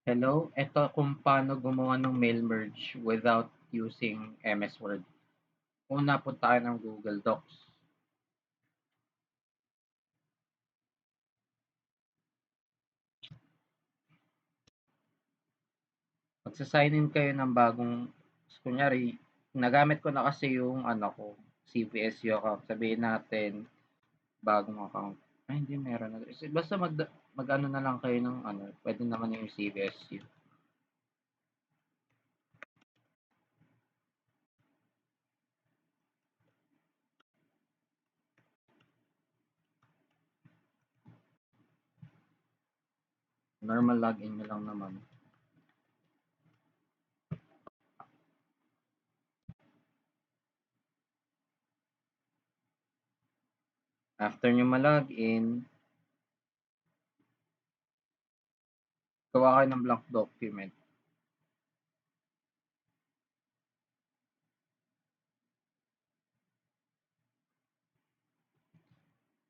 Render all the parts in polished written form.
Hello, eto kung paano gumawa ng mail merge without using MS Word. Una, punta tayo ng Google Docs. Magsa-sign in kayo ng bagong, kunyari, nagamit ko na kasi yung ano ko, CPSU account. Sabihin natin, bagong account. Ay, hindi meron na. Basta mag-ano na lang kayo ng ano, pwede naman yung CPSU. Normal login nyo lang naman. After nyo ma-login, gawa kayo ng blank document.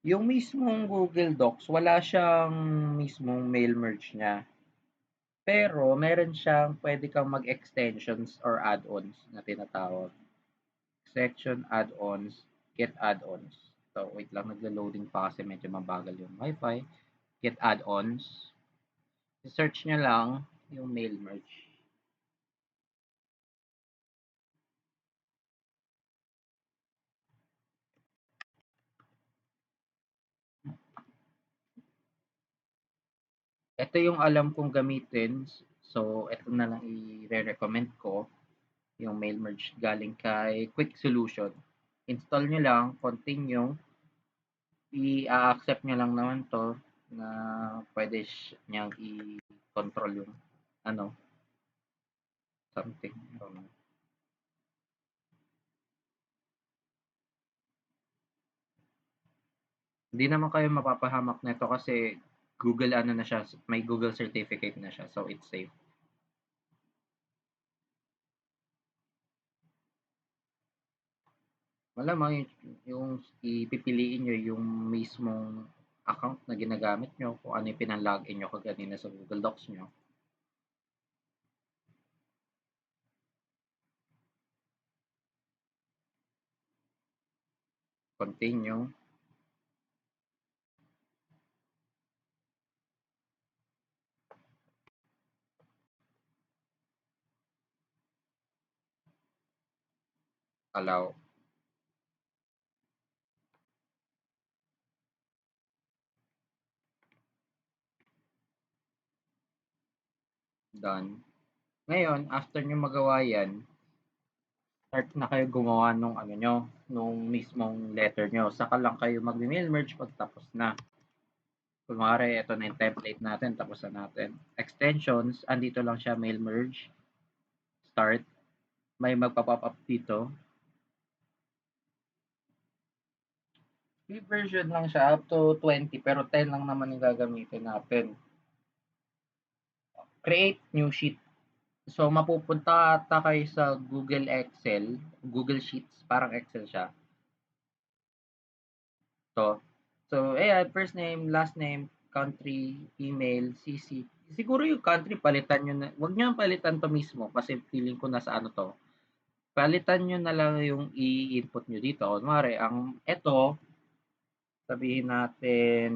Yung mismong Google Docs, wala siyang mismong mail merge niya. Pero meron siyang pwede kang mag-extensions or add-ons na tinatawag. Section add-ons, get add-ons. So, wait lang, naglo-loading pa kasi medyo mabagal yung wifi. Get add-ons. Search nyo lang yung mail merge. Ito yung alam kong gamitin. So, ito na lang i-recommend ko. Yung mail merge galing kay Quick Solution. Install nyo lang, continue, i-accept nyo lang naman 'to na pwede niyang i-control yung ano, something, I don't know. Hindi naman kayo mapapahamak nito kasi Google ano na siya, may Google certificate na siya, so it's safe. Malamang yung ipipiliin niyo yung mismong account na ginagamit niyo, kung ano yung pinang-login niyo kanina sa Google Docs niyo. Continue, allow, done. Ngayon, after niyo magawa 'yan, start na kayo gumawa nung ano niyo, nung mismong letter niyo. Saka lang kayo magme-mail merge pagtapos na. Kunwari, ito na yung template natin, tapos na natin. Extensions, andito lang siya, mail merge, start. May magpa-pop up dito. Free version lang siya, up to 20, pero 10 lang naman yung gagamitin natin. Create new sheet. So, mapupunta ata kayo sa Google Excel, Google Sheets, parang Excel siya. So, ayan, first name, last name, country, email, CC. Siguro yung country, palitan nyo na. Huwag nyo palitan to mismo kasi feeling ko nasa ano to. Palitan nyo na lang yung i-input nyo dito. Kunwari, ang eto, sabihin natin,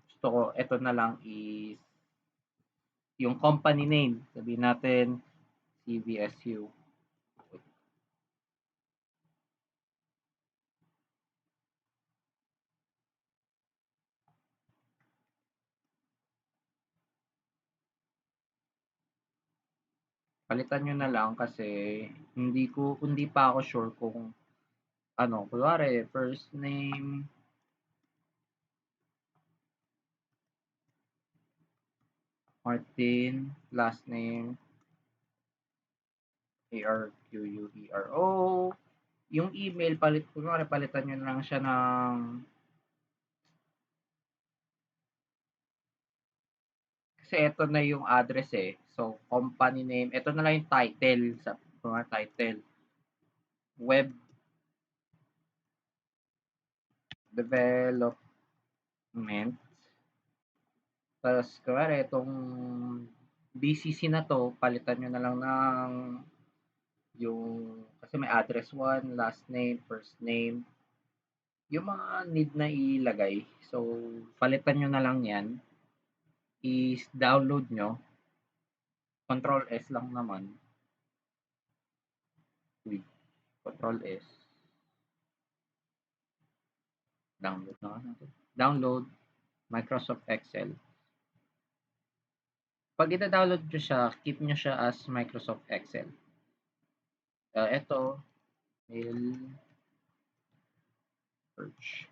gusto ko, eto na lang is yung company name. Sabihin natin, CVSU. Palitan nyo na lang kasi hindi pa ako sure kung ano, kunwari, first name, Martin, last name, ARQUERO. Yung email, kunwari, palitan nyo na lang siya ng, kasi ito na yung address eh. So, company name, ito na lang yung title, sa mga title, web development Tas kunwari itong BCC na 'to palitan niyo na lang ng yung kasi may address 1, last name, first name, yung mga need na ilagay. So, palitan niyo na lang 'yan, is-download niyo, control S lang naman, wait, control S, download na nga natin. Download Microsoft Excel. 'Pag ida-download niyo siya, keep niyo siya as Microsoft Excel. Eto, mail search.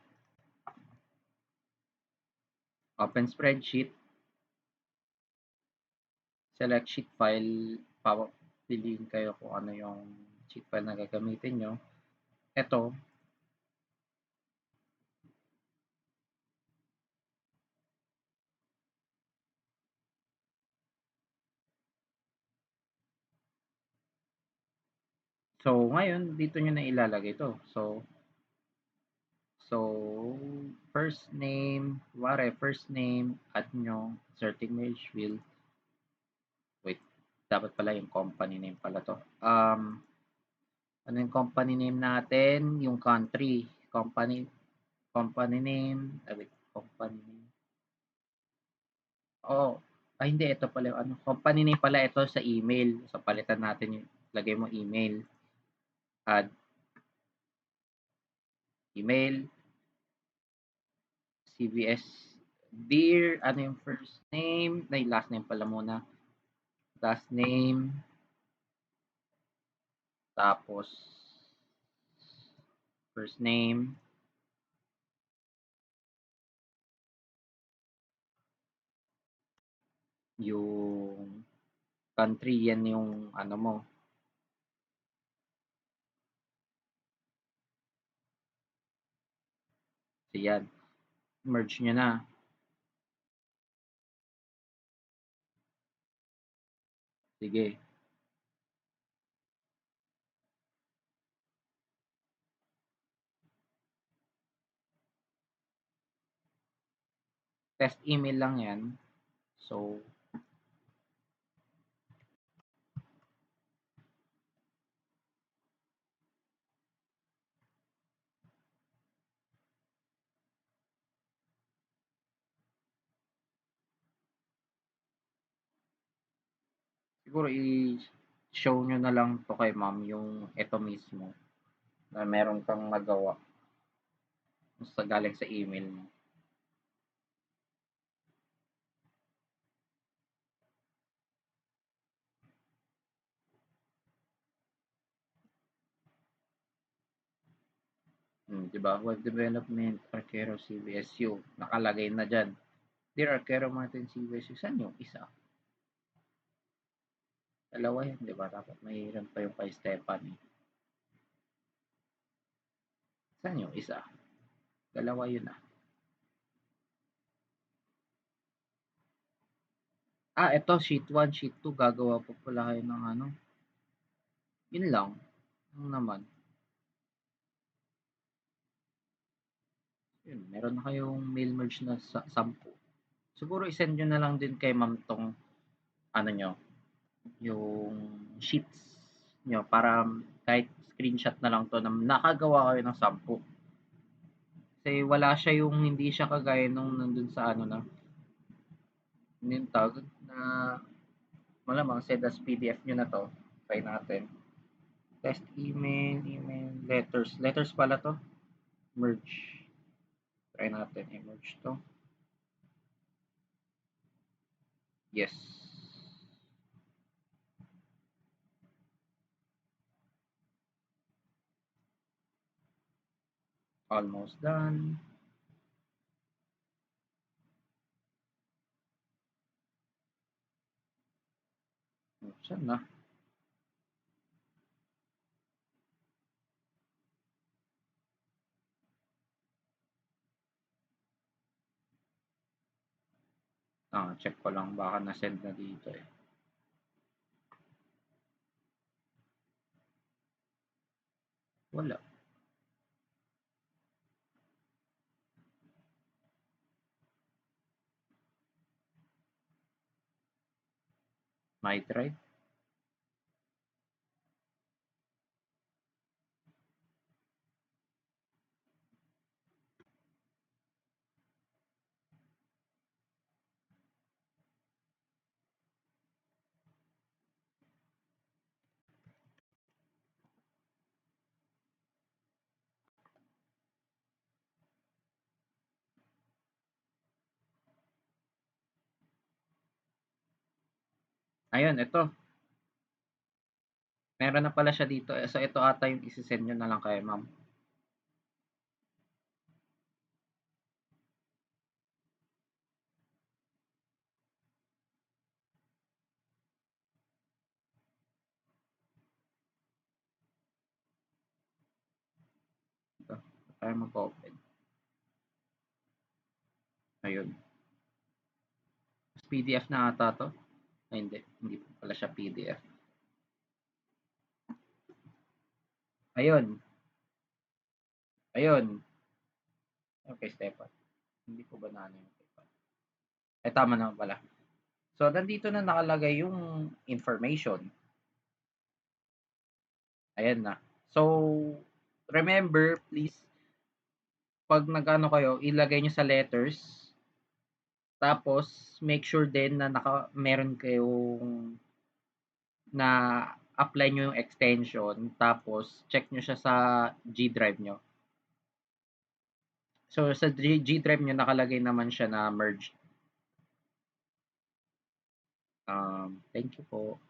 Open spreadsheet, select sheet file, piliin kayo kung ano yung sheet file na gagamitin nyo. Ito, so ngayon, dito nyo na ilalagay ito. So, first name, add nyo, inserting merge field. Wait, dapat pala yung company name pala to. Ano yung company name natin? Yung country. Company name. Wait, company name. Oh, hindi, ito pala yung ano. Company name pala ito sa email. So, palitan natin yung, lagay mo email. Add email. CVS. Dear, ano yung first name? Last name pala muna. Last name. Tapos, first name. Yung country, yan yung ano mo. So, yan. Merge nyo na. Sige. Test email lang yan. So, siguro i-show nyo na lang to kay ma'am yung ito mismo na meron kang nagawa sa galing sa email mo. Di ba? Web Development, Arquero CBSU. Nakalagay na dyan. Dear Arquero Martin CBSU, saan yung isa? Dalawa yan, di ba? Dapat mayroon pa yung kay Stephanie. Saan yung isa? Dalawa yun ah. Ito, sheet 1, sheet 2. Gagawa pa pala kayo ng ano. Yun lang. Yung naman. Yun, meron na kayong mail merge na 10. Siguro isend nyo na lang din kay ma'am tong ano nyo, yung sheets nyo para kahit screenshot na lang to na nakagawa kayo ng 10. Kasi wala siya yung hindi siya kagaya nung nandun sa ano na yung tawag na malamang send as PDF nyo na to. Try natin. Test email, letters pala to. Merge. Try natin i-merge to. Yes. Almost done. Saan na? Check ko lang baka na-send na dito eh. Wala. My Drive. Ayun, ito. Meron na pala siya dito. So, ito ata yung isi-send nyo na lang kay ma'am. Ito. Tayo mag-open. Ayun. PDF na ata to. Ay, hindi. Hindi po pala siya PDF. Ayun. Ayun. Okay, Stefan. Hindi ko ba na ano yung Stefan? Ay, tama na pala. So, nandito na nakalagay yung information. Ayan na. So, remember, please, pag nag-ano kayo, ilagay nyo sa letters. Tapos, make sure din na meron kayong na apply nyo yung extension. Tapos, check nyo siya sa G Drive nyo. So, sa G Drive nyo, nakalagay naman siya na merged. Thank you po.